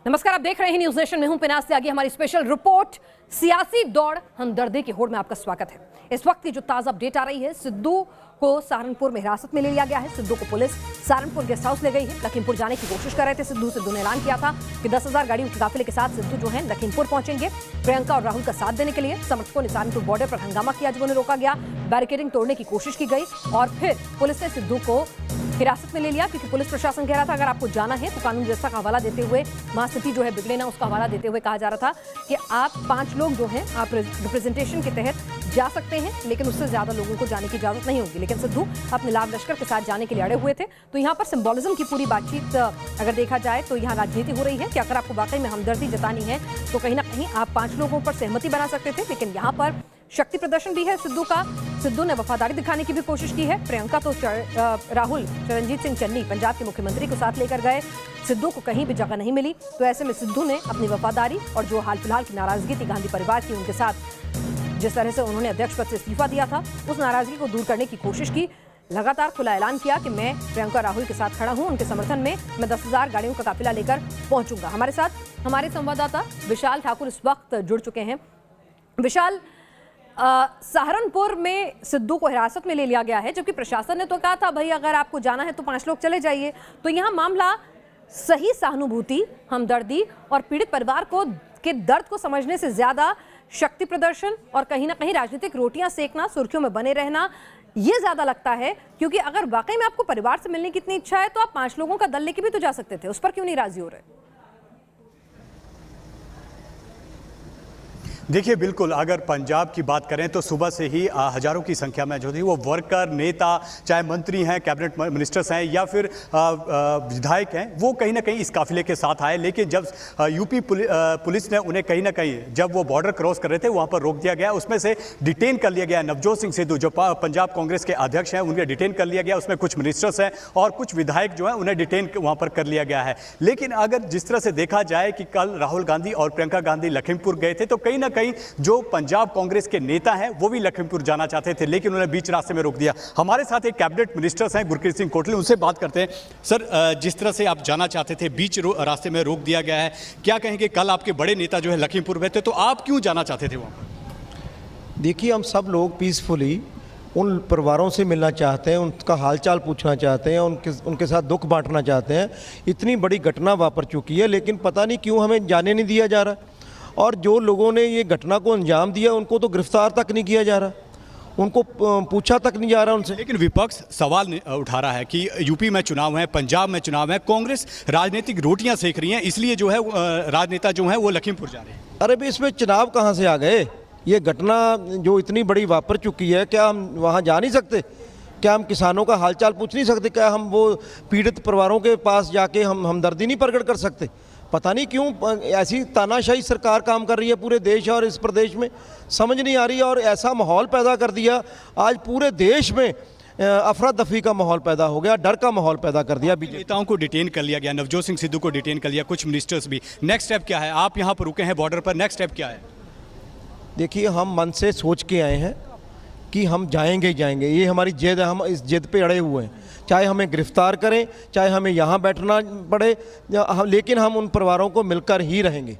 नमस्कार, आप देख रहे हैं न्यूज नेशन में हूं पिनास से आगे हमारी स्पेशल रिपोर्ट सियासी दौड़ हमदर्दी की होड़ में आपका स्वागत है। इस वक्त की जो ताजा अपडेट आ रही है, सिद्धू को सहारनपुर में हिरासत में ले लिया गया है। सिद्धू को पुलिस सहारनपुर गेस्ट हाउस ले गई है। लखीमपुर जाने की कोशिश कर रहे थे सिद्धू ने ऐलान किया था कि 10,000 गाड़ियों के काफिले के साथ सिद्धू जो है लखीमपुर पहुंचेंगे प्रियंका और राहुल का साथ देने के लिए। समर्थकों ने सहारनपुर बॉर्डर पर हंगामा किया जब उन्हें रोका गया, बैरिकेडिंग तोड़ने की कोशिश की गई और फिर पुलिस ने सिद्धू को हिरासत में ले लिया क्योंकि पुलिस प्रशासन कह रहा था अगर आपको जाना है तो कानून व्यवस्था का हवाला देते हुए, वहां स्थिति जो है बिगड़े ना उसका हवाला देते हुए कहा जा रहा था कि आप 5 लोग जो हैं आप रिप्रेजेंटेशन के तहत जा सकते हैं, लेकिन उससे ज्यादा लोगों को जाने की इजाजत नहीं होगी। लेकिन सिद्धू अपने लाभ लश्कर के साथ जाने के लिए अड़े हुए थे। तो यहाँ पर सिंबोलिज्म की पूरी बातचीत अगर देखा जाए तो यहाँ राजनीति हो रही है कि अगर आपको वाकई में हमदर्दी जतानी है तो कहीं ना कहीं आप 5 लोगों पर सहमति बना सकते थे, लेकिन यहाँ पर शक्ति प्रदर्शन भी है सिद्धू का। सिद्धू ने वफादारी दिखाने की भी कोशिश की है। प्रियंका तो राहुल चरणजीत सिंह चन्नी पंजाब के मुख्यमंत्री को साथ लेकर गए, सिद्धू को कहीं भी जगह नहीं मिली। तो ऐसे में सिद्धू ने अपनी वफादारी और जो हाल फिलहाल की नाराजगी थी गांधी परिवार की उनके साथ, जिस तरह से उन्होंने अध्यक्ष पद से इस्तीफा दिया था, उस नाराजगी को दूर करने की कोशिश की। लगातार खुला ऐलान किया कि मैं प्रियंका राहुल के साथ खड़ा हूं, उनके समर्थन में मैं 10,000 गाड़ियों का काफिला लेकर पहुंचूंगा। हमारे साथ हमारे संवाददाता विशाल ठाकुर इस वक्त जुड़ चुके हैं। विशाल, सहारनपुर में सिद्धू को हिरासत में ले लिया गया है, जबकि प्रशासन ने तो कहा था भाई अगर आपको जाना है तो 5 लोग चले जाइए। तो यहाँ मामला सही सहानुभूति, हमदर्दी और पीड़ित परिवार को के दर्द को समझने से ज्यादा शक्ति प्रदर्शन और कहीं ना कहीं राजनीतिक रोटियां सेकना, सुर्खियों में बने रहना, ये ज्यादा लगता है। क्योंकि अगर वाकई में आपको परिवार से मिलने की इतनी इच्छा है तो आप 5 लोगों का दल लेके भी तो जा सकते थे, उस पर क्यों नहीं राजी हो रहे? देखिए, बिल्कुल अगर पंजाब की बात करें तो सुबह से ही हजारों की संख्या में जो थी वो वर्कर, नेता, चाहे मंत्री हैं, कैबिनेट मिनिस्टर्स हैं या फिर विधायक हैं, वो कहीं ना कहीं इस काफिले के साथ आए। लेकिन जब यूपी पुलिस ने उन्हें कहीं ना कहीं जब वो बॉर्डर क्रॉस कर रहे थे वहाँ पर रोक दिया गया। उसमें से डिटेन कर लिया गया नवजोत सिंह सिद्धू जो पंजाब कांग्रेस के अध्यक्ष हैं, उन्हें डिटेन कर लिया गया। उसमें कुछ मिनिस्टर्स हैं और कुछ विधायक जो हैं उन्हें डिटेन वहाँ पर कर लिया गया है। लेकिन अगर जिस तरह से देखा जाए कि कल राहुल गांधी और प्रियंका गांधी लखीमपुर गए थे, तो कहीं ना कहीं जो पंजाब कांग्रेस के नेता हैं वो भी लखीमपुर जाना चाहते थे, लेकिन उन्होंने बीच रास्ते में रोक दिया। हमारे साथ एक कैबिनेट मिनिस्टर्स हैं गुरकीरत सिंह कोटली, उनसे बात करते हैं। सर, जिस तरह से आप जाना चाहते थे बीच रास्ते में रोक दिया गया है, क्या कहेंगे? कल आपके बड़े नेता जो है लखीमपुर में थे, तो आप क्यों जाना चाहते थे वहाँ पर? देखिए, हम सब लोग पीसफुली उन परिवारों से मिलना चाहते हैं, उनका हालचाल पूछना चाहते हैं, उनके साथ दुख बांटना चाहते हैं। इतनी बड़ी घटना वापर चुकी है, लेकिन पता नहीं क्यों हमें जाने नहीं दिया जा रहा। और जो लोगों ने ये घटना को अंजाम दिया उनको तो गिरफ्तार तक नहीं किया जा रहा, उनको पूछा तक नहीं जा रहा उनसे। लेकिन विपक्ष सवाल उठा रहा है कि यूपी में चुनाव है, पंजाब में चुनाव है, कांग्रेस राजनीतिक रोटियां सेक रही हैं, इसलिए जो है राजनेता जो है वो लखीमपुर जा रहे हैं। अरे भाई, इसमें चुनाव कहाँ से आ गए? ये घटना जो इतनी बड़ी वापर चुकी है, क्या हम वहाँ जा नहीं सकते? क्या हम किसानों का हालचाल पूछ नहीं सकते? क्या हम वो पीड़ित परिवारों के पास जाके हम हमदर्दी नहीं प्रकट कर सकते? पता नहीं क्यों ऐसी तानाशाही सरकार काम कर रही है पूरे देश और इस प्रदेश में, समझ नहीं आ रही। और ऐसा माहौल पैदा कर दिया, आज पूरे देश में अफरा दफी का माहौल पैदा हो गया, डर का माहौल पैदा कर दिया। बीजेपी नेताओं को डिटेन कर लिया गया, नवजोत सिंह सिद्धू को डिटेन कर लिया, कुछ मिनिस्टर्स भी। नेक्स्ट स्टेप क्या है? आप यहाँ पर रुके हैं बॉर्डर पर, नेक्स्ट स्टेप क्या है? देखिए, हम मन से सोच के आए हैं कि हम जाएंगे ही जाएंगे, ये हमारी जिद है, हम इस जिद पे अड़े हुए हैं। चाहे हमें गिरफ्तार करें, चाहे हमें यहाँ बैठना पड़े, लेकिन हम उन परिवारों को मिलकर ही रहेंगे।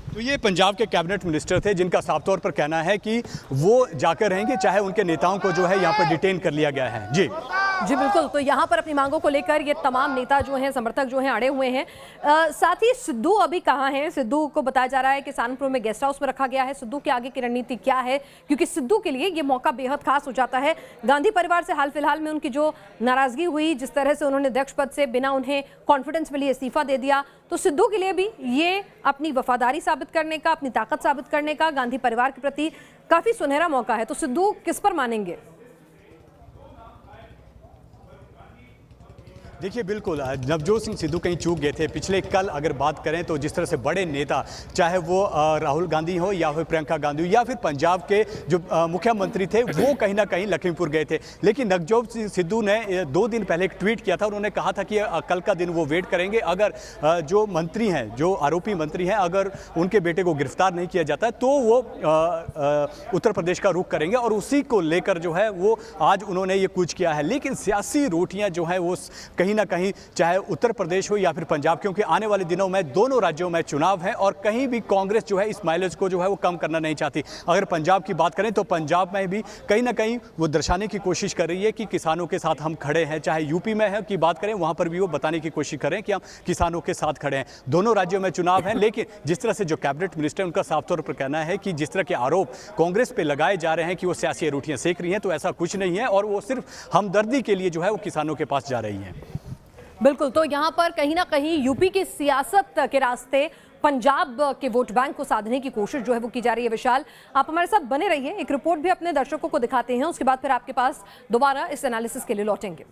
तो ये पंजाब के कैबिनेट मिनिस्टर थे जिनका साफ तौर पर कहना है कि वो जाकर रहेंगे चाहे उनके नेताओं को जो है यहाँ पर डिटेन कर लिया गया है। जी बिल्कुल। तो यहाँ पर अपनी मांगों को लेकर ये तमाम नेता जो हैं, समर्थक जो हैं, अड़े हुए हैं। साथ ही सिद्धू अभी कहाँ हैं? सिद्धू को बताया जा रहा है कि सहारनपुर में गेस्ट हाउस में रखा गया है। सिद्धू के आगे की रणनीति क्या है? क्योंकि सिद्धू के लिए ये मौका बेहद खास हो जाता है। गांधी परिवार से हाल फिलहाल में उनकी जो नाराजगी हुई, जिस तरह से उन्होंने अध्यक्ष पद से बिना उन्हें कॉन्फिडेंस मिली इस्तीफा दे दिया, तो सिद्धू के लिए भी ये अपनी वफादारी साबित करने का, अपनी ताकत साबित करने का गांधी परिवार के प्रति काफी सुनहरा मौका है। तो सिद्धू किस पर मानेंगे? देखिए, बिल्कुल नवजोत सिंह सिद्धू कहीं चूक गए थे पिछले कल। अगर बात करें तो जिस तरह से बड़े नेता, चाहे वो राहुल गांधी हो या फिर प्रियंका गांधी हो या फिर पंजाब के जो मुख्यमंत्री थे, वो कहीं ना कहीं लखीमपुर गए थे। लेकिन नवजोत सिंह सिद्धू ने 2 दिन पहले एक ट्वीट किया था, उन्होंने कहा था कि कल का दिन वो वेट करेंगे, अगर जो मंत्री हैं, जो आरोपी मंत्री हैं, अगर उनके बेटे को गिरफ्तार नहीं किया जाता है तो वो उत्तर प्रदेश का रुख करेंगे। और उसी को लेकर जो है वो आज उन्होंने ये कूच किया है। लेकिन सियासी रोटियाँ जो है वो कहीं कहीं ना कहीं चाहे उत्तर प्रदेश हो या फिर पंजाब, क्योंकि आने वाले दिनों में दोनों राज्यों में चुनाव है और कहीं भी कांग्रेस जो है इस माइलेज को जो है वो कम करना नहीं चाहती। अगर पंजाब की बात करें तो पंजाब में भी कहीं ना कहीं वो दर्शाने की कोशिश कर रही है कि किसानों के साथ हम खड़े हैं। चाहे यूपी में है की बात करें, वहां पर भी वो बताने की कोशिश करें कि हम किसानों के साथ खड़े हैं। दोनों राज्यों में चुनाव है, लेकिन जिस तरह से जो कैबिनेट मिनिस्टर उनका साफ तौर पर कहना है कि जिस तरह के आरोप कांग्रेस पे लगाए जा रहे हैं कि वो सियासी रोटियां सेक रही हैं, तो ऐसा कुछ नहीं है और वो सिर्फ हमदर्दी के लिए जो है वो किसानों के पास जा रही हैं। बिल्कुल, तो यहाँ पर कहीं ना कहीं यूपी की सियासत के रास्ते पंजाब के वोट बैंक को साधने की कोशिश जो है वो की जा रही है। विशाल, आप हमारे साथ बने रहिए, एक रिपोर्ट भी अपने दर्शकों को दिखाते हैं, उसके बाद फिर आपके पास दोबारा इस एनालिसिस के लिए लौटेंगे।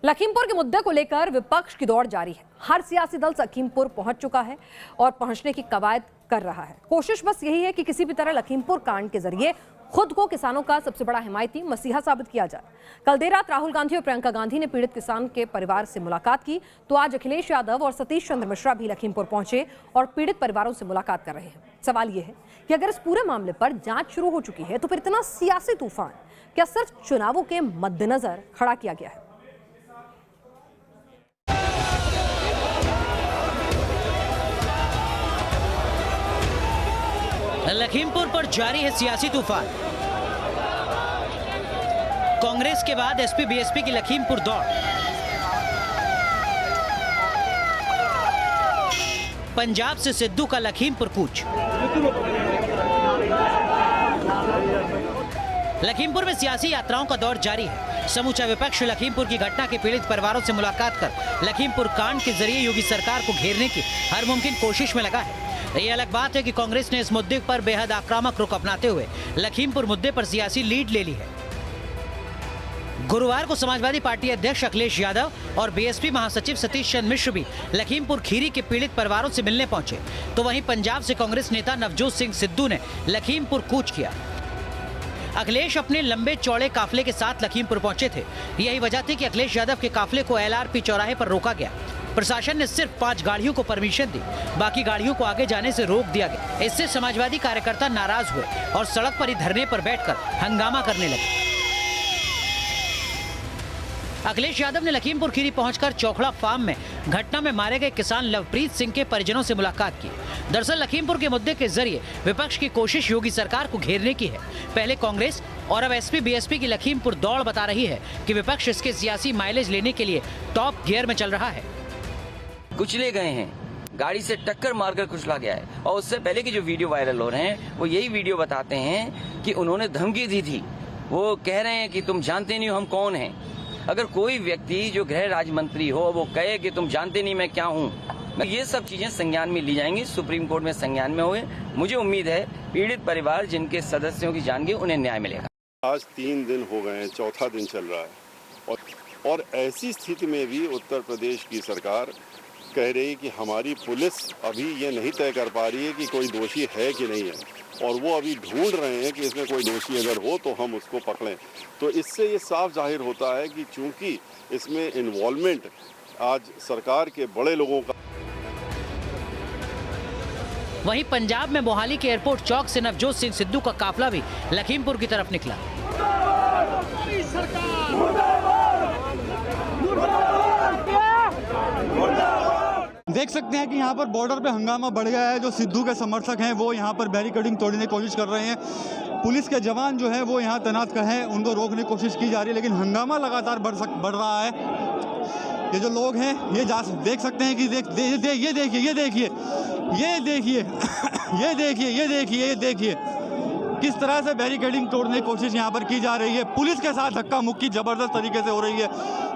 लखीमपुर के मुद्दे को लेकर विपक्ष की दौड़ जारी है। हर सियासी दल लखीमपुर पहुंच चुका है और पहुंचने की कवायद कर रहा है। कोशिश बस यही है कि किसी भी तरह लखीमपुर कांड के जरिए खुद को किसानों का सबसे बड़ा हिमायती मसीहा साबित किया जाए। कल देर रात राहुल गांधी और प्रियंका गांधी ने पीड़ित किसान के परिवार से मुलाकात की, तो आज अखिलेश यादव और सतीश चंद्र मिश्रा भी लखीमपुर पहुंचे और पीड़ित परिवारों से मुलाकात कर रहे हैं। सवाल यह है कि अगर इस पूरे मामले पर जांच शुरू हो चुकी है तो फिर इतना सियासी तूफान क्या सिर्फ चुनावों के मद्देनजर खड़ा किया गया है? लखीमपुर पर जारी है सियासी तूफान। कांग्रेस के बाद एसपी बीएसपी की लखीमपुर दौड़। पंजाब से सिद्धू का लखीमपुर कूच। लखीमपुर में सियासी यात्राओं का दौर जारी है। समूचा विपक्ष लखीमपुर की घटना के पीड़ित परिवारों से मुलाकात कर लखीमपुर कांड के जरिए योगी सरकार को घेरने की हर मुमकिन कोशिश में लगा है। ये अलग बात है कि कांग्रेस ने इस मुद्दे पर बेहद आक्रामक रुख अपनाते हुए लखीमपुर मुद्दे पर सियासी लीड ले ली है। गुरुवार को समाजवादी पार्टी अध्यक्ष अखिलेश यादव और बीएसपी महासचिव सतीश चंद्र मिश्र भी लखीमपुर खीरी के पीड़ित परिवारों से मिलने पहुंचे, तो वहीं पंजाब से कांग्रेस नेता नवजोत सिंह सिद्धू ने लखीमपुर कूच किया। अखिलेश अपने लंबे चौड़े काफले के साथ लखीमपुर पहुंचे थे। यही वजह थी कि अखिलेश यादव के काफले को एलआरपी चौराहे पर रोका गया। प्रशासन ने सिर्फ 5 गाड़ियों को परमिशन दी, बाकी गाड़ियों को आगे जाने से रोक दिया गया। इससे समाजवादी कार्यकर्ता नाराज हुए और सड़क पर ही धरने पर बैठकर हंगामा करने लगे। अखिलेश यादव ने लखीमपुर खीरी पहुंचकर चौखड़ा फार्म में घटना में मारे गए किसान लवप्रीत सिंह के परिजनों से मुलाकात की। दरअसल लखीमपुर के मुद्दे के जरिए विपक्ष की कोशिश योगी सरकार को घेरने की है। पहले कांग्रेस और अब एसपी बीएसपी की लखीमपुर दौड़ बता रही है कि विपक्ष इसके सियासी माइलेज लेने के लिए टॉप गियर में चल रहा है। कुचले गए हैं, गाड़ी से टक्कर मारकर कुचला गया है। और उससे पहले की जो वीडियो वायरल हो रहे हैं वो यही वीडियो बताते हैं कि उन्होंने धमकी दी थी। वो कह रहे हैं कि तुम जानते नहीं हो हम कौन हैं। अगर कोई व्यक्ति जो गृह राज्य मंत्री हो वो कहे कि तुम जानते नहीं मैं क्या हूँ, ये सब चीजें संज्ञान में ली जाएंगी, सुप्रीम कोर्ट में संज्ञान में हुए। मुझे उम्मीद है पीड़ित परिवार जिनके सदस्यों की जान गई उन्हें न्याय मिलेगा। आज 3 दिन हो गए हैं, चौथा दिन चल रहा है और ऐसी स्थिति में भी उत्तर प्रदेश की सरकार कह रही कि हमारी पुलिस अभी ये नहीं तय कर पा रही है कि कोई दोषी है कि नहीं है, और वो अभी ढूंढ रहे हैं कि इसमें कोई दोषी अगर हो तो हम उसको पकड़ें। तो इससे ये साफ जाहिर होता है कि चूंकि इसमें इन्वॉल्वमेंट आज सरकार के बड़े लोगों का। वहीं पंजाब में मोहाली के एयरपोर्ट चौक से नवजोत सिंह सिद्धू का काफला भी लखीमपुर की तरफ निकला। देख सकते हैं कि यहाँ पर बॉर्डर पे हंगामा बढ़ गया है। जो सिद्धू के समर्थक हैं वो यहाँ पर बैरिकेडिंग तोड़ने की कोशिश कर रहे हैं। पुलिस के जवान जो है वो यहाँ तैनात हैं, उनको रोकने की कोशिश की जा रही है, लेकिन हंगामा लगातार बढ़ रहा है। ये जो लोग हैं ये देख सकते हैं कि ये देखिए किस तरह से बैरिकेडिंग तोड़ने की कोशिश यहाँ पर की जा रही है। पुलिस के साथ धक्का मुक्की जबरदस्त तरीके से हो रही है।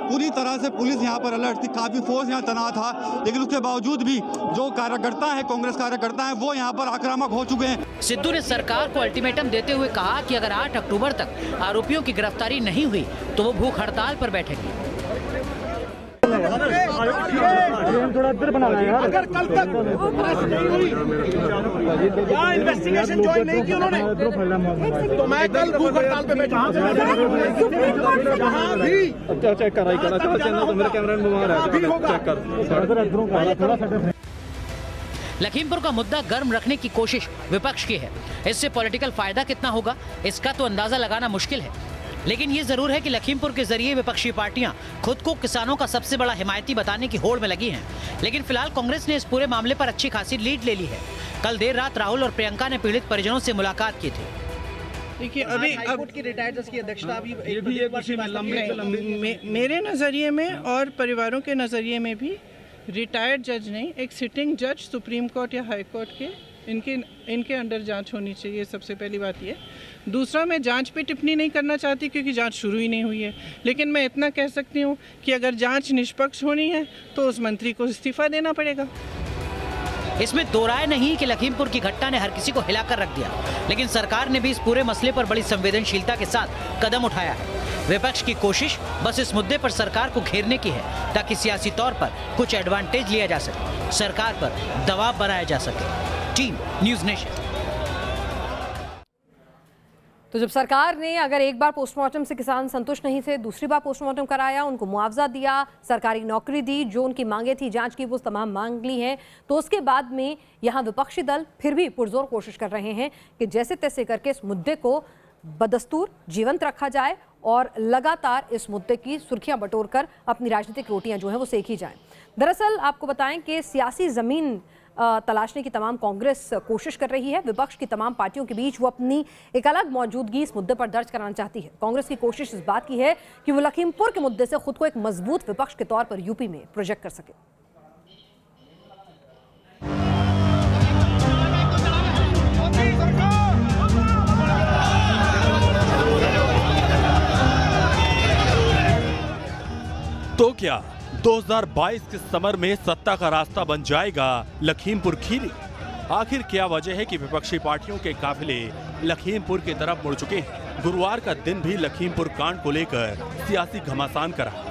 पूरी तरह से पुलिस यहाँ पर अलर्ट थी, काफ़ी फोर्स यहाँ तैनात था, लेकिन उसके बावजूद भी जो कार्यकर्ता है, कांग्रेस कार्यकर्ता है, वो यहाँ पर आक्रामक हो चुके हैं। सिद्धू ने सरकार को अल्टीमेटम देते हुए कहा कि अगर 8 अक्टूबर तक आरोपियों की गिरफ्तारी नहीं हुई तो वो भूख हड़ताल पर बैठेंगे। थोड़ा इधर बनाना यार। अगर कल तक यहाँ इन्वेस्टिगेशन ज्वाइन नहीं की उन्होंने तो मैं कल भूख हड़ताल पे बैठा हूँ। चेक कर मेरा कैमरा है। लखीमपुर का मुद्दा गर्म रखने की कोशिश विपक्ष की है। इससे पॉलिटिकल फायदा कितना होगा इसका तो अंदाजा लगाना मुश्किल है। लेकिन ये जरूर है कि लखीमपुर के जरिए विपक्षी पार्टियां खुद को किसानों का सबसे बड़ा हिमायती बताने की होड़ में लगी हैं। लेकिन फिलहाल कांग्रेस ने इस पूरे मामले पर अच्छी खासी लीड ले ली है। कल देर रात राहुल और प्रियंका ने पीड़ित परिजनों से मुलाकात की थी। देखिए अभी हाईकोर्ट की रिटायर्ड जज की अध्यक्षता अभी मेरे नज़रिए में और परिवारों के नज़रिए में भी रिटायर्ड जज नहीं, एक सिटिंग जज सुप्रीम कोर्ट या हाई कोर्ट के इनके अंडर जांच होनी चाहिए। सबसे पहली बात ये। दूसरा, मैं जांच पे टिप्पणी नहीं करना चाहती क्योंकि जांच शुरू ही नहीं हुई है, लेकिन मैं इतना कह सकती हूँ कि अगर जांच निष्पक्ष होनी है तो उस मंत्री को इस्तीफा देना पड़ेगा। इसमें दो राय नहीं कि लखीमपुर की घटना ने हर किसी को हिलाकर रख दिया, लेकिन सरकार ने भी इस पूरे मसले पर बड़ी संवेदनशीलता के साथ कदम उठाया है। विपक्ष की कोशिश बस इस मुद्दे पर सरकार को घेरने की है ताकि सियासी तौर पर कुछ एडवांटेज लिया जा सके, सरकार पर दबाव बनाया जा सके। Team news nation. तो जब सरकार ने अगर एक बार पोस्टमार्टम से किसान संतुष्ट नहीं थे, दूसरी बार पोस्टमार्टम कराया, उनको मुआवजा दिया, सरकारी नौकरी दी, जो उनकी मांगे थी जांच की वो तमाम मांग ली हैं, तो उसके बाद में यहाँ विपक्षी दल फिर भी पुरजोर कोशिश कर रहे हैं कि जैसे तैसे करके इस मुद्दे को बदस्तूर जीवंत रखा जाए और लगातार इस मुद्दे की सुर्खियां बटोरकर अपनी राजनीतिक रोटियां जो हैं वो सेकी जाएं। दरअसल आपको बताएं कि सियासी जमीन तलाशने की तमाम कांग्रेस कोशिश कर रही है। विपक्ष की तमाम पार्टियों के बीच वो अपनी एक अलग मौजूदगी इस मुद्दे पर दर्ज कराना चाहती है। कांग्रेस की कोशिश इस बात की है कि वो लखीमपुर के मुद्दे से खुद को एक मजबूत विपक्ष के तौर पर यूपी में प्रोजेक्ट कर सके। तो क्या 2022 के समर में सत्ता का रास्ता बन जाएगा लखीमपुर खीरी? आखिर क्या वजह है कि विपक्षी पार्टियों के काफिले लखीमपुर की तरफ मुड़ चुके हैं? गुरुवार का दिन भी लखीमपुर कांड को लेकर सियासी घमासान का रहा,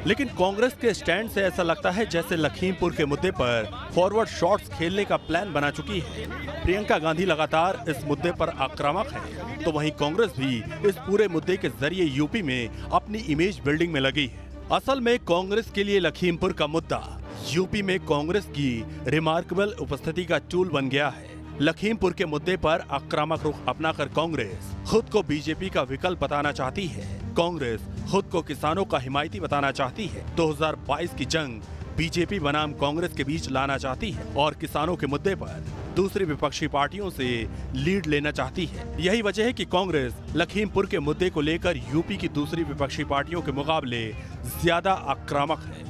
लेकिन कांग्रेस के स्टैंड से ऐसा लगता है जैसे लखीमपुर के मुद्दे पर फॉरवर्ड शॉट्स खेलने का प्लान बना चुकी है। प्रियंका गांधी लगातार इस मुद्दे पर आक्रामक है, तो वहीं कांग्रेस भी इस पूरे मुद्दे के जरिए यूपी में अपनी इमेज बिल्डिंग में लगी है। असल में कांग्रेस के लिए लखीमपुर का मुद्दा यूपी में कांग्रेस की रिमार्केबल उपस्थिति का टूल बन गया है। लखीमपुर के मुद्दे पर आक्रामक रुख अपनाकर कांग्रेस खुद को बीजेपी का विकल्प बताना चाहती है। कांग्रेस खुद को किसानों का हिमायती बताना चाहती है। 2022 की जंग बीजेपी बनाम कांग्रेस के बीच लाना चाहती है और किसानों के मुद्दे पर दूसरी विपक्षी पार्टियों से लीड लेना चाहती है। यही वजह है कि कांग्रेस लखीमपुर के मुद्दे को लेकर यूपी की दूसरी विपक्षी पार्टियों के मुकाबले ज्यादा आक्रामक है।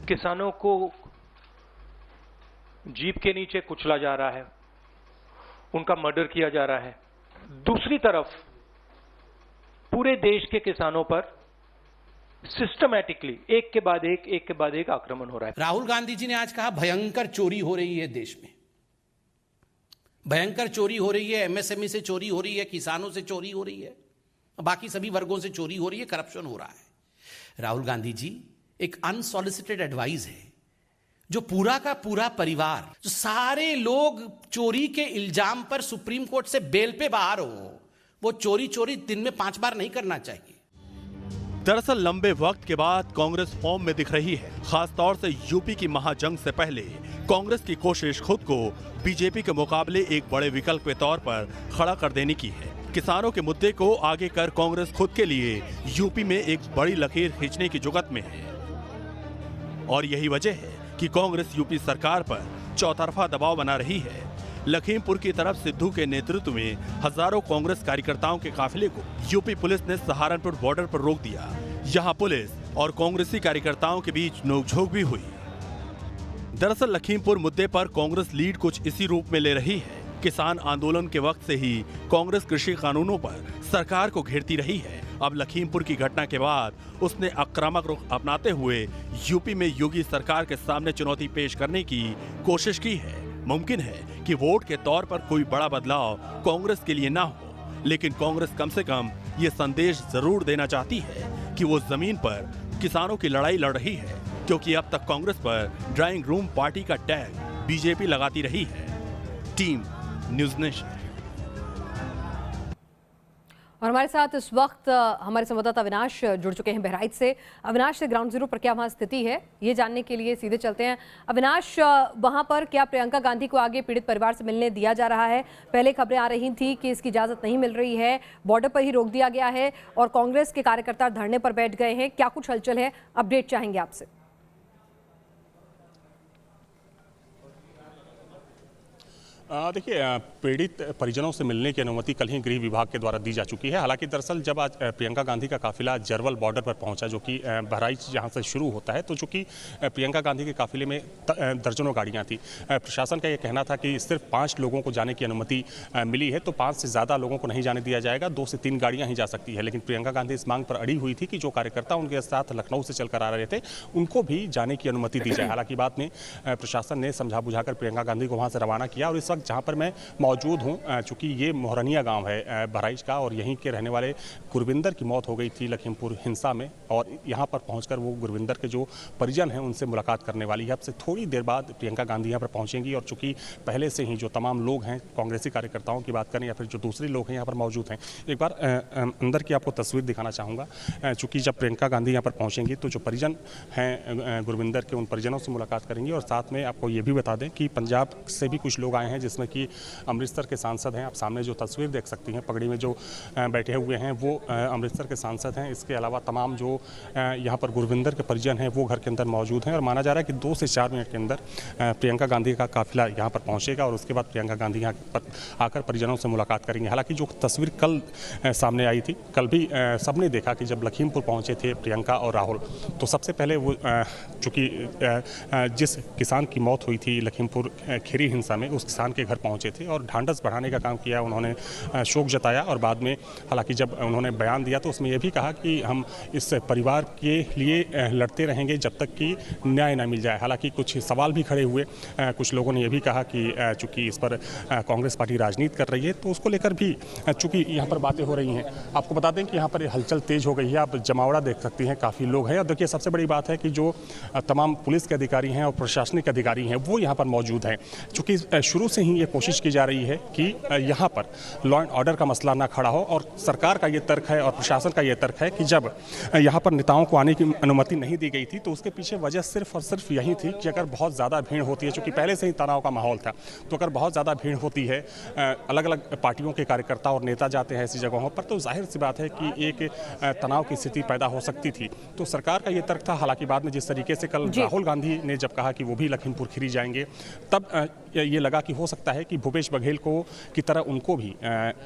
किसानों को जीप के नीचे कुचला जा रहा है, उनका मर्डर किया जा रहा है। दूसरी तरफ पूरे देश के किसानों पर सिस्टमैटिकली एक के बाद एक आक्रमण हो रहा है। राहुल गांधी जी ने आज कहा भयंकर चोरी हो रही है देश में, भयंकर चोरी हो रही है, एमएसएमई से चोरी हो रही है, किसानों से चोरी हो रही है, बाकी सभी वर्गों से चोरी हो रही है, करप्शन हो रहा है। राहुल गांधी जी, एक अनसॉलिसिटेड एडवाइस है जो पूरा का पूरा परिवार, जो सारे लोग चोरी के इल्जाम पर सुप्रीम कोर्ट से बेल पे बाहर हो, वो चोरी दिन में 5 बार नहीं करना चाहिए। दरअसल लंबे वक्त के बाद कांग्रेस फॉर्म में दिख रही है। खास तौर से यूपी की महाजंग से पहले कांग्रेस की कोशिश खुद को बीजेपी के मुकाबले एक बड़े विकल्प के तौर पर खड़ा कर देने की है। किसानों के मुद्दे को आगे कर कांग्रेस खुद के लिए यूपी में एक बड़ी लकीर खींचने की जुगत में है और यही वजह है कि कांग्रेस यूपी सरकार पर चौतरफा दबाव बना रही है। लखीमपुर की तरफ सिद्धू के नेतृत्व में हजारों कांग्रेस कार्यकर्ताओं के काफिले को यूपी पुलिस ने सहारनपुर बॉर्डर पर रोक दिया। यहां पुलिस और कांग्रेसी कार्यकर्ताओं के बीच नोकझोंक भी हुई। दरअसल लखीमपुर मुद्दे पर कांग्रेस लीड कुछ इसी रूप में ले रही है। किसान आंदोलन के वक्त से ही कांग्रेस कृषि कानूनों पर सरकार को घेरती रही है। अब लखीमपुर की घटना के बाद उसने आक्रामक रुख अपनाते हुए यूपी में योगी सरकार के सामने चुनौती पेश करने की कोशिश की है। मुमकिन है कि वोट के तौर पर कोई बड़ा बदलाव कांग्रेस के लिए ना हो, लेकिन कांग्रेस कम से कम ये संदेश जरूर देना चाहती है कि वो जमीन पर किसानों की लड़ाई लड़ रही है, क्योंकि अब तक कांग्रेस पर ड्राइंग रूम पार्टी का टैग बीजेपी लगाती रही है। Team news nation. और हमारे साथ इस वक्त हमारे संवाददाता अविनाश जुड़ चुके हैं बहराइच से। अविनाश से ग्राउंड जीरो पर क्या वहां स्थिति है ये जानने के लिए सीधे चलते हैं। अविनाश, वहां पर क्या प्रियंका गांधी को आगे पीड़ित परिवार से मिलने दिया जा रहा है? पहले खबरें आ रही थी कि इसकी इजाजत नहीं मिल रही है, बॉर्डर पर ही रोक दिया गया है और कांग्रेस के कार्यकर्ता धरने पर बैठ गए हैं। क्या कुछ हलचल है, अपडेट चाहेंगे आपसे। देखिए, पीड़ित परिजनों से मिलने की अनुमति कल ही गृह विभाग के द्वारा दी जा चुकी है। हालांकि दरअसल जब आज प्रियंका गांधी का काफिला जरवल बॉर्डर पर पहुंचा, जो कि बहराइच जहां से शुरू होता है, तो चूंकि प्रियंका गांधी के काफिले में दर्जनों गाड़ियां थी, प्रशासन का ये कहना था कि सिर्फ 5 लोगों को जाने की अनुमति मिली है, तो 5 से ज़्यादा लोगों को नहीं जाने दिया जाएगा, 2 से 3 गाड़ियाँ ही जा सकती है। लेकिन प्रियंका गांधी इस मांग पर अड़ी हुई थी कि जो कार्यकर्ता उनके साथ लखनऊ से चलकर आ रहे थे उनको भी जाने की अनुमति दी जाए। हालांकि बाद में प्रशासन ने समझा बुझाकर प्रियंका गांधी को वहाँ से रवाना किया और इस वक्त जहाँ पर मैं मौजूद हूँ, चूँकि ये मोहरनिया गांव है बहराइच का और यहीं के रहने वाले गुरविंदर की मौत हो गई थी लखीमपुर हिंसा में, और यहाँ पर पहुंचकर वो गुरविंदर के जो परिजन हैं उनसे मुलाकात करने वाली है। अब से थोड़ी देर बाद प्रियंका गांधी यहाँ पर पहुँचेंगी और चूँकि पहले से ही जो तमाम लोग हैं, कांग्रेसी कार्यकर्ताओं की बात करें या फिर जो दूसरे लोग हैं यहाँ पर मौजूद हैं, एक बार अंदर की आपको तस्वीर दिखाना चाहूँगा। चूँकि जब प्रियंका गांधी यहाँ पर पहुँचेंगी तो जो परिजन हैं गुरविंदर के, उन परिजनों से मुलाकात करेंगी। और साथ में आपको ये भी बता दें कि पंजाब से भी कुछ लोग आए हैं, जिसमें कि अमृतसर के सांसद हैं। आप सामने जो तस्वीर देख सकती हैं, पगड़ी में जो बैठे हुए हैं वो अमृतसर के सांसद हैं। इसके अलावा तमाम जो यहाँ पर गुरविंदर के परिजन हैं वो घर के अंदर मौजूद हैं और माना जा रहा है कि 2 से 4 मिनट के अंदर प्रियंका गांधी का काफिला यहाँ पर पहुँचेगा और उसके बाद प्रियंका गांधी यहाँ पर आकर परिजनों से मुलाकात करेंगे। हालांकि जो तस्वीर कल सामने आई थी, कल भी सबने देखा कि जब लखीमपुर पहुँचे थे प्रियंका और राहुल, तो सबसे पहले वो चूँकि जिस किसान की मौत हुई थी लखीमपुर खीरी हिंसा में, उस किसान के घर पहुँचे थे और ढांढस बढ़ाने का काम किया। उन्होंने शोक जताया और बाद में हालांकि जब उन्होंने बयान दिया तो उसमें यह भी कहा कि हम इस परिवार के लिए लड़ते रहेंगे जब तक कि न्याय न मिल जाए। हालांकि कुछ सवाल भी खड़े हुए, कुछ लोगों ने यह भी कहा कि चूंकि इस पर कांग्रेस पार्टी राजनीति कर रही है, तो उसको लेकर भी चूंकि यहाँ पर बातें हो रही हैं। आपको बता दें कि यहाँ पर हलचल तेज हो गई है। आप जमावड़ा देख सकती हैं, काफ़ी लोग हैं। और देखिए, सबसे बड़ी बात है कि जो तमाम पुलिस के अधिकारी हैं और प्रशासनिक अधिकारी हैं वो यहाँ पर मौजूद हैं। चूँकि शुरू से ही ये कोशिश की जा रही है कि यहाँ पर लॉ एंड ऑर्डर का मसला ना खड़ा हो, और सरकार का ये तर्क है और प्रशासन का ये तर्क है कि जब यहाँ पर नेताओं को आने की अनुमति नहीं दी गई थी तो उसके पीछे वजह सिर्फ और सिर्फ यही थी कि अगर बहुत ज़्यादा भीड़ होती है, चूँकि पहले से ही तनाव का माहौल था, तो अगर बहुत ज़्यादा भीड़ होती है, अलग अलग पार्टियों के कार्यकर्ता और नेता जाते हैं ऐसी जगहों पर, तो जाहिर सी बात है कि एक तनाव की स्थिति पैदा हो सकती थी। तो सरकार का ये तर्क था। हालांकि बाद में जिस तरीके से कल राहुल गांधी ने जब कहा कि वो भी लखीमपुर खीरी जाएंगे, तब ये लगा कि हो सकता है कि भूपेश बघेल को की तरह उनको भी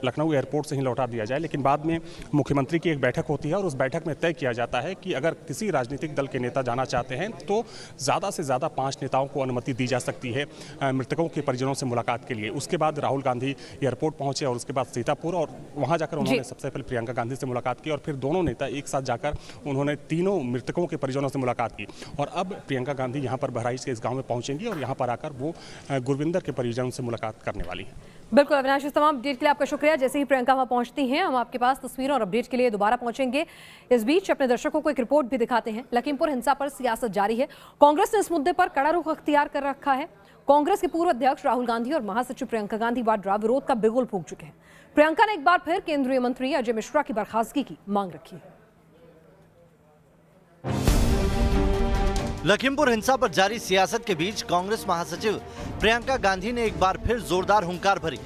लखनऊ एयरपोर्ट से ही लौटा दिया जाए। लेकिन बाद में मुख्यमंत्री की एक बैठक होती है और उस बैठक में तय किया जाता है कि अगर किसी राजनीतिक दल के नेता जाना चाहते हैं तो ज़्यादा से ज़्यादा 5 नेताओं को अनुमति दी जा सकती है मृतकों के परिजनों से मुलाकात के लिए। उसके बाद राहुल गांधी एयरपोर्ट पहुंचे और उसके बाद सीतापुर, और वहां जाकर उन्होंने सबसे पहले प्रियंका गांधी से मुलाकात की और फिर दोनों नेता एक साथ जाकर उन्होंने तीनों मृतकों के परिजनों से मुलाकात की। और अब प्रियंका गांधी यहाँ पर बहराइच के इस गाँव में पहुंचेंगी और यहाँ पर आकर वो गुरविंदर के परिजनों से मुलाकात करने वाली है। बिल्कुल अविनाश, इस तमाम अपडेट के लिए आपका शुक्रिया। जैसे ही प्रियंका वहां पहुंचती हैं, हम आपके पास तस्वीरों और अपडेट के लिए दोबारा पहुंचेंगे। इस बीच अपने दर्शकों को एक रिपोर्ट भी दिखाते हैं। लखीमपुर हिंसा पर सियासत जारी है। कांग्रेस ने इस मुद्दे पर कड़ा रुख अख्तियार कर रखा है। कांग्रेस के पूर्व अध्यक्ष राहुल गांधी और महासचिव प्रियंका गांधी वाड्रा विरोध का बिगुल फूंक चुके हैं। प्रियंका ने एक बार फिर केंद्रीय मंत्री अजय मिश्रा की बर्खास्तगी की मांग रखी है। लखीमपुर हिंसा पर जारी सियासत के बीच कांग्रेस महासचिव प्रियंका गांधी ने एक बार फिर जोरदार हुंकार भरी।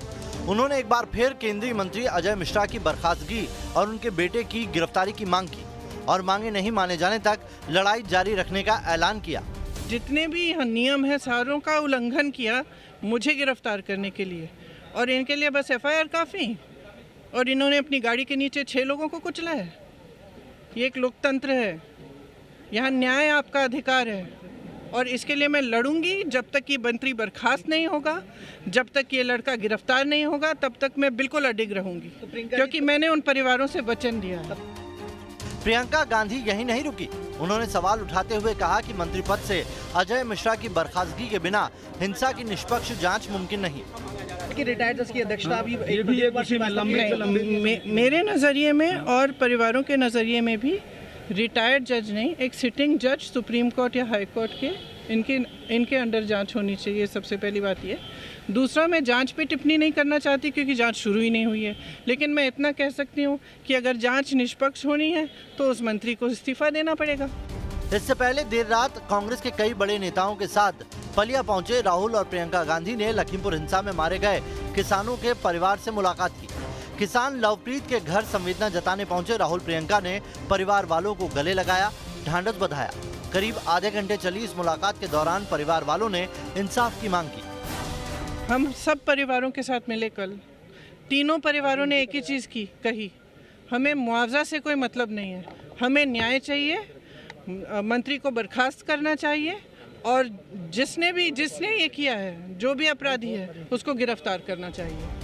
उन्होंने एक बार फिर केंद्रीय मंत्री अजय मिश्रा की बर्खास्तगी और उनके बेटे की गिरफ्तारी की मांग की और मांगे नहीं माने जाने तक लड़ाई जारी रखने का ऐलान किया। जितने भी नियम है सारों का उल्लंघन किया मुझे गिरफ्तार करने के लिए, और इनके लिए बस एफआईआर काफ़ी। और इन्होंने अपनी गाड़ी के नीचे 6 लोगों को कुचला है। ये एक लोकतंत्र है, यहाँ न्याय आपका अधिकार है और इसके लिए मैं लड़ूंगी। जब तक ये मंत्री बर्खास्त नहीं होगा, जब तक ये लड़का गिरफ्तार नहीं होगा, तब तक मैं बिल्कुल अडिग रहूंगी, क्योंकि मैंने उन परिवारों से वचन दिया है। प्रियंका गांधी यही नहीं रुकी। उन्होंने सवाल उठाते हुए कहा कि मंत्री पद से अजय मिश्रा की बर्खास्तगी के बिना हिंसा की निष्पक्ष जांच मुमकिन नहीं। रिटायर्ड जज की अध्यक्षता भी मेरे नज़रिए में और परिवारों के नज़रिए में भी रिटायर्ड जज नहीं, एक सिटिंग जज सुप्रीम कोर्ट या हाई कोर्ट के इनके अंडर जांच होनी चाहिए, सबसे पहली बात ये। दूसरा, मैं जांच पे टिप्पणी नहीं करना चाहती क्योंकि जांच शुरू ही नहीं हुई है, लेकिन मैं इतना कह सकती हूँ कि अगर जांच निष्पक्ष होनी है तो उस मंत्री को इस्तीफा देना पड़ेगा। इससे पहले देर रात कांग्रेस के कई बड़े नेताओं के साथ पलिया पहुंचे राहुल और प्रियंका गांधी ने लखीमपुर हिंसा में मारे गए किसानों के परिवार से मुलाकात की। किसान लवप्रीत के घर संवेदना जताने पहुंचे राहुल प्रियंका ने परिवार वालों को गले लगाया, ढांढस बंधाया। करीब आधे घंटे चली इस मुलाकात के दौरान परिवार वालों ने इंसाफ की मांग की। हम सब परिवारों के साथ मिले कल, तीनों परिवारों ने एक ही चीज़ कही, हमें मुआवजा से कोई मतलब नहीं है, हमें न्याय चाहिए, मंत्री को बर्खास्त करना चाहिए और जिसने ये किया है, जो भी अपराधी है, उसको गिरफ्तार करना चाहिए।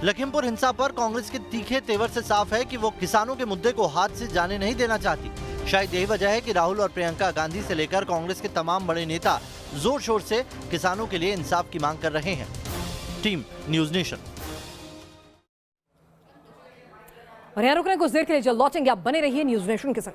लखीमपुर हिंसा पर कांग्रेस के तीखे तेवर से साफ है कि वो किसानों के मुद्दे को हाथ से जाने नहीं देना चाहती। शायद यही वजह है कि राहुल और प्रियंका गांधी से लेकर कांग्रेस के तमाम बड़े नेता जोर शोर से किसानों के लिए इंसाफ की मांग कर रहे हैं। Team news nation. और यहाँ रुकने कुछ देर के लिए जल्द लौटेंगे, आप बने रहिए न्यूज़ नेशन के संग।